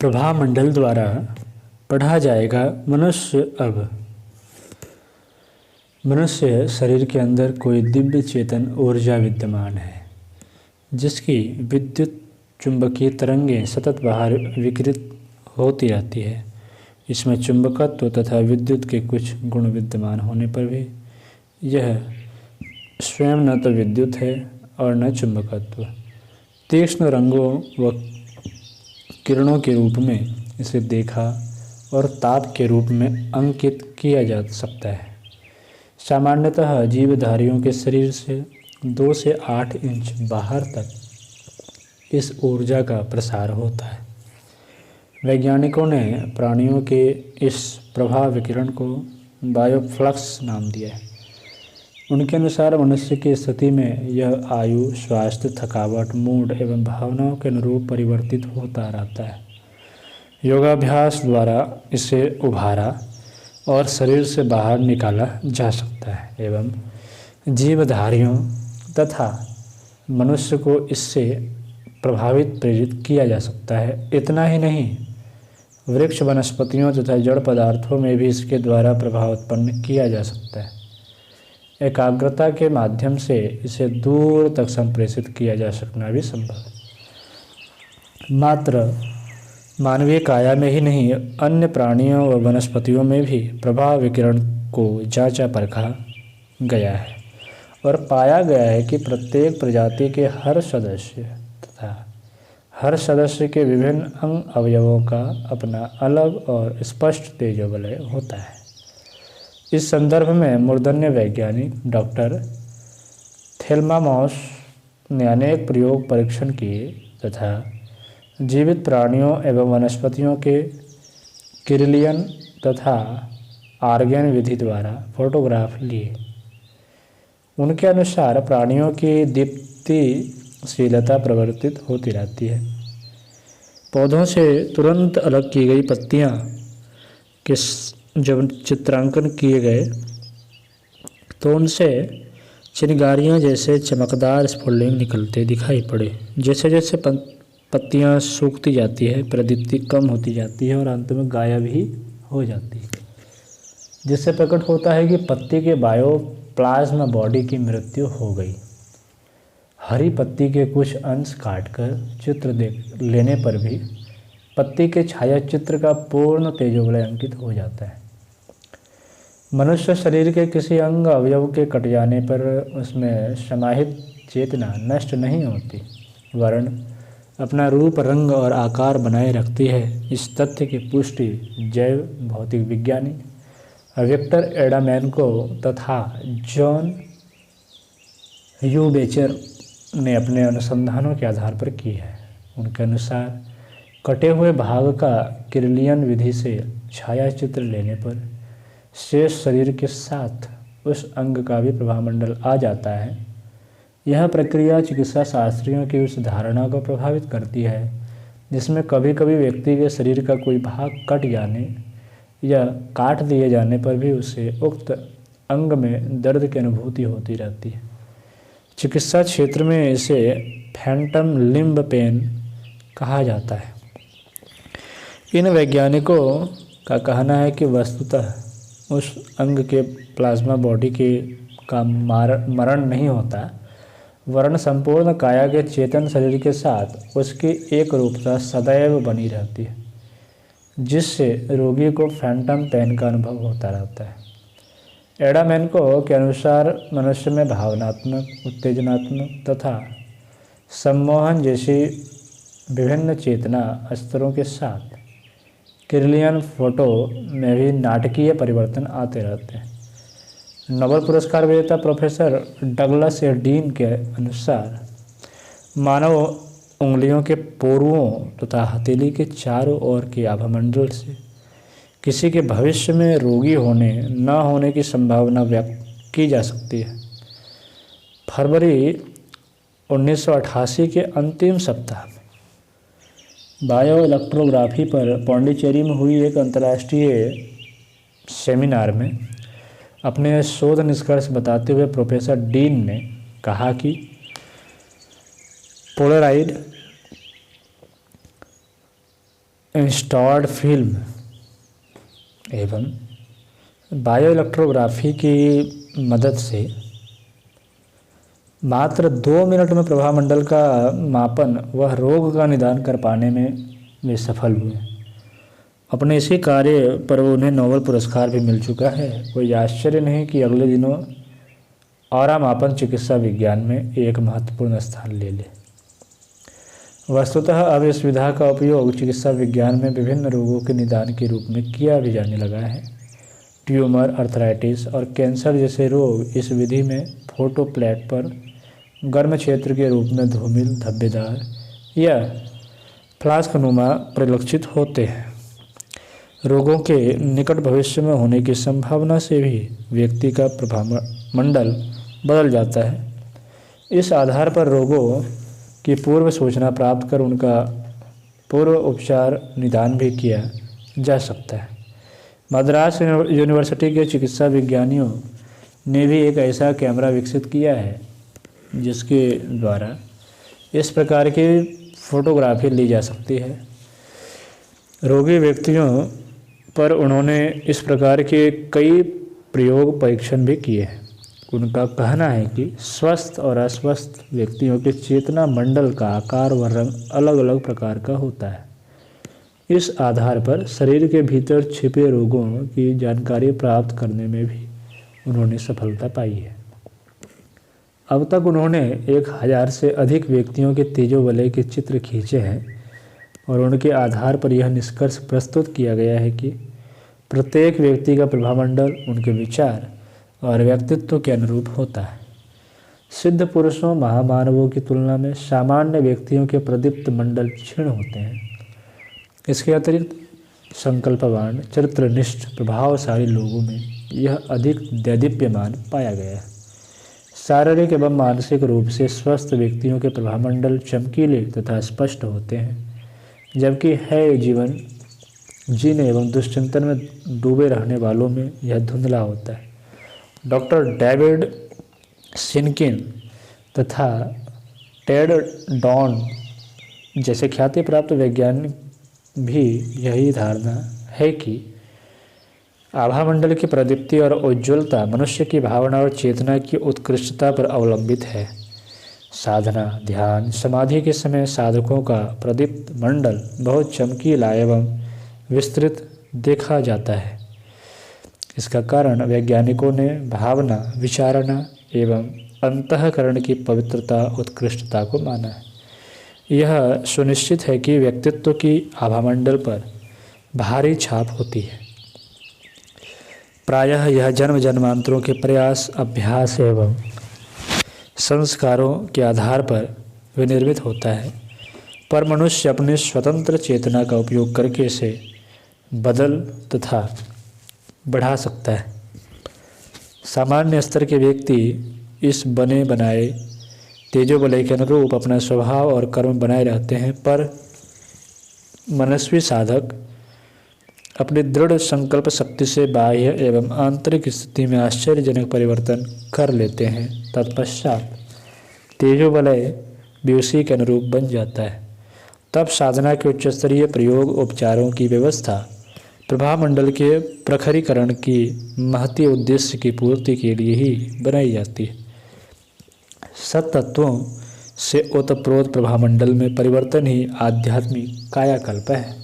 प्रभामंडल द्वारा पढ़ा जाएगा। मनुष्य शरीर के अंदर कोई दिव्य चेतन ऊर्जा विद्यमान है जिसकी विद्युत चुंबकीय तरंगें सतत बाहर विकिरित होती रहती है। इसमें चुंबकत्व तथा विद्युत के कुछ गुण विद्यमान होने पर भी यह स्वयं न तो विद्युत है और न चुंबकत्व। तीक्ष्ण रंगों व किरणों के रूप में इसे देखा और ताप के रूप में अंकित किया जा सकता है। सामान्यतः जीवधारियों के शरीर से 2 से 8 इंच बाहर तक इस ऊर्जा का प्रसार होता है। वैज्ञानिकों ने प्राणियों के इस प्रभा विकिरण को बायोफ्लक्स नाम दिया है। उनके अनुसार मनुष्य की स्थिति में यह आयु, स्वास्थ्य, थकावट, मूड एवं भावनाओं के अनुरूप परिवर्तित होता रहता है। योगाभ्यास द्वारा इसे उभारा और शरीर से बाहर निकाला जा सकता है एवं जीवधारियों तथा मनुष्य को इससे प्रभावित प्रेरित किया जा सकता है। इतना ही नहीं, वृक्ष, वनस्पतियों तथा जड़ पदार्थों में भी इसके द्वारा प्रभाव उत्पन्न किया जा सकता है। एकाग्रता के माध्यम से इसे दूर तक संप्रेषित किया जा सकना भी संभव है। मात्र मानवीय काया में ही नहीं, अन्य प्राणियों व वनस्पतियों में भी प्रभा विकिरण को जांचा परखा गया है और पाया गया है कि प्रत्येक प्रजाति के हर सदस्य तथा हर सदस्य के विभिन्न अंग अवयवों का अपना अलग और स्पष्ट तेजोवलय होता है। इस संदर्भ में मूर्धन्य वैज्ञानिक डॉक्टर थेल्मा मॉस ने अनेक प्रयोग परीक्षण किए तथा जीवित प्राणियों एवं वनस्पतियों के किरलियन तथा आर्गन विधि द्वारा फोटोग्राफ लिए। उनके अनुसार प्राणियों की दीप्तिशीलता प्रवर्तित होती रहती है। पौधों से तुरंत अलग की गई पत्तियां के जब चित्रांकन किए गए तो उनसे चिनगारियां जैसे चमकदार स्फुलिंग निकलते दिखाई पड़े। जैसे जैसे पत्तियां सूखती जाती है, प्रदीप्ति कम होती जाती है और अंत में गायब ही हो जाती है, जिससे प्रकट होता है कि पत्ती के बायोप्लाज्मा बॉडी की मृत्यु हो गई। हरी पत्ती के कुछ अंश काटकर चित्र देख लेने पर भी पत्ती के छाया चित्र का पूर्ण तेजोवलय अंकित हो जाता है। मनुष्य शरीर के किसी अंग अवयव के कट जाने पर उसमें समाहित चेतना नष्ट नहीं होती, वरन अपना रूप, रंग और आकार बनाए रखती है। इस तथ्य की पुष्टि जैव भौतिक विज्ञानी विक्टर एडामेनको तथा जॉन ह्यूबेचर ने अपने अनुसंधानों के आधार पर की है। उनके अनुसार कटे हुए भाग का किरलियन विधि से छाया चित्र लेने पर शेष शरीर के साथ उस अंग का भी प्रभामंडल आ जाता है। यह प्रक्रिया चिकित्सा शास्त्रियों की उस धारणा को प्रभावित करती है जिसमें कभी कभी व्यक्ति के शरीर का कोई भाग कट जाने या काट दिए जाने पर भी उसे उक्त अंग में दर्द की अनुभूति होती रहती है। चिकित्सा क्षेत्र में इसे फैंटम लिम्ब पेन कहा जाता है। इन वैज्ञानिकों का कहना है कि वस्तुतः उस अंग के प्लाज्मा बॉडी का मरण नहीं होता, वरन संपूर्ण काया के चेतन शरीर के साथ उसकी एक रूपता सदैव बनी रहती है, जिससे रोगी को फैंटम पेन का अनुभव होता रहता है। एडामेनको के अनुसार मनुष्य में भावनात्मक, उत्तेजनात्मक तथा सम्मोहन जैसी विभिन्न चेतना स्तरों के साथ किरलियन फोटो में भी नाटकीय परिवर्तन आते रहते हैं। नोबेल पुरस्कार विजेता प्रोफेसर डगलस ए. डीन के अनुसार मानव उंगलियों के पोरुओं तथा हथेली के चारों ओर के आभामंडल से किसी के भविष्य में रोगी होने न होने की संभावना व्यक्त की जा सकती है। फरवरी 1988 के अंतिम सप्ताह में बायो इलेक्ट्रोग्राफी पर पौंडीचेरी में हुई एक अंतर्राष्ट्रीय सेमिनार में अपने शोध निष्कर्ष बताते हुए प्रोफेसर डीन ने कहा कि पोलराइड इंस्टॉल्ड फिल्म एवं बायोइलेक्ट्रोग्राफी की मदद से मात्र 2 मिनट में प्रभामंडल का मापन वह रोग का निदान कर पाने में वे सफल हुए। अपने इसी कार्य पर उन्हें नोबेल पुरस्कार भी मिल चुका है। कोई आश्चर्य नहीं कि अगले दिनों ऑरा मापन चिकित्सा विज्ञान में एक महत्वपूर्ण स्थान ले ले। वस्तुतः अब इस विधा का उपयोग चिकित्सा विज्ञान में विभिन्न रोगों के निदान के रूप में किया भी जाने लगा है। ट्यूमर, अर्थराइटिस और कैंसर जैसे रोग इस विधि में फोटो प्लेट पर गर्म क्षेत्र के रूप में धूमिल, धब्बेदार या फ्लास्कनुमा परिलक्षित होते हैं। रोगों के निकट भविष्य में होने की संभावना से भी व्यक्ति का प्रभामंडल बदल जाता है। इस आधार पर रोगों की पूर्व सूचना प्राप्त कर उनका पूर्व उपचार निदान भी किया जा सकता है। मद्रास यूनिवर्सिटी के चिकित्सा विज्ञानियों ने भी एक ऐसा कैमरा विकसित किया है जिसके द्वारा इस प्रकार की फोटोग्राफी ली जा सकती है। रोगी व्यक्तियों पर उन्होंने इस प्रकार के कई प्रयोग परीक्षण भी किए हैं। उनका कहना है कि स्वस्थ और अस्वस्थ व्यक्तियों के चेतना मंडल का आकार व रंग अलग अलग प्रकार का होता है। इस आधार पर शरीर के भीतर छिपे रोगों की जानकारी प्राप्त करने में भी उन्होंने सफलता पाई है। अब तक उन्होंने 1000 से अधिक व्यक्तियों के तेजोवलय के चित्र खींचे हैं और उनके आधार पर यह निष्कर्ष प्रस्तुत किया गया है कि प्रत्येक व्यक्ति का प्रभामंडल उनके विचार और व्यक्तित्व के अनुरूप होता है। सिद्ध पुरुषों, महामानवों की तुलना में सामान्य व्यक्तियों के प्रदीप्त मंडल क्षीण होते हैं। इसके अतिरिक्त संकल्पवान, चरित्रनिष्ठ, प्रभावशाली लोगों में यह अधिक दैदीप्यमान पाया गया है। शारीरिक एवं मानसिक रूप से स्वस्थ व्यक्तियों के प्रभामंडल चमकीले तथा स्पष्ट होते हैं, जबकि है जीवन जीने एवं दुश्चिंतन में डूबे रहने वालों में यह धुंधला होता है। डॉक्टर डेविड सिनकिन तथा टेड डॉन जैसे ख्याति प्राप्त वैज्ञानिक भी यही धारणा है कि आभामंडल की प्रदीप्ति और उज्ज्वलता मनुष्य की भावना और चेतना की उत्कृष्टता पर अवलंबित है। साधना, ध्यान, समाधि के समय साधकों का प्रदीप्त मंडल बहुत चमकीला एवं विस्तृत देखा जाता है। इसका कारण वैज्ञानिकों ने भावना, विचारणा एवं अंतःकरण की पवित्रता, उत्कृष्टता को माना है। यह सुनिश्चित है कि व्यक्तित्व की आभामंडल पर भारी छाप होती है। प्रायः यह जन्म जन्मांतरों के प्रयास, अभ्यास एवं संस्कारों के आधार पर विनिर्मित होता है, पर मनुष्य अपने स्वतंत्र चेतना का उपयोग करके इसे बदल तथा बढ़ा सकता है। सामान्य स्तर के व्यक्ति इस बने बनाए तेजोबलय के अनुरूप अपना स्वभाव और कर्म बनाए रहते हैं, पर मनस्वी साधक अपनी दृढ़ संकल्प शक्ति से बाह्य एवं आंतरिक स्थिति में आश्चर्यजनक परिवर्तन कर लेते हैं। तत्पश्चात तेजोबलय भी उसी के अनुरूप बन जाता है। तब साधना के उच्चस्तरीय प्रयोग उपचारों की व्यवस्था प्रभामंडल के प्रखरीकरण की महती उद्देश्य की पूर्ति के लिए ही बनाई जाती है। सत्तत्वों से ओतप्रोत प्रभामंडल में परिवर्तन ही आध्यात्मिक कायाकल्प है।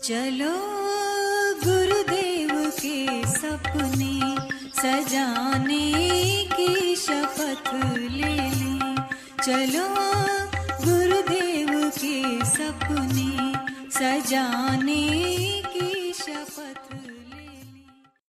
चलो गुरुदेव के सपने सजाने की शपथ ले लें। चलो गुरुदेव के सपने सजाने